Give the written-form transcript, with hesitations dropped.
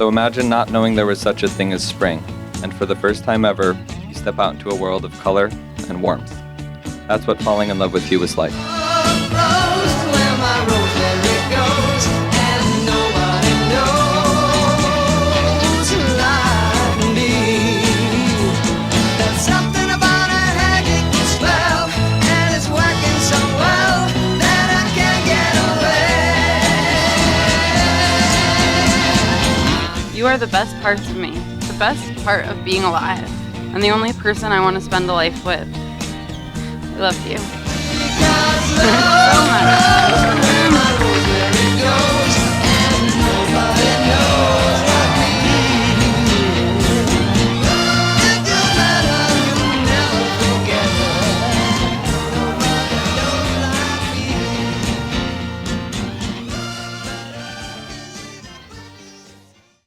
So imagine not knowing there was such a thing as spring, and for the first time ever, you step out into a world of color and warmth. That's what falling in love with you is like. You are the best parts of me, the best part of being alive, and the only person I want to spend a life with. I love you. So much.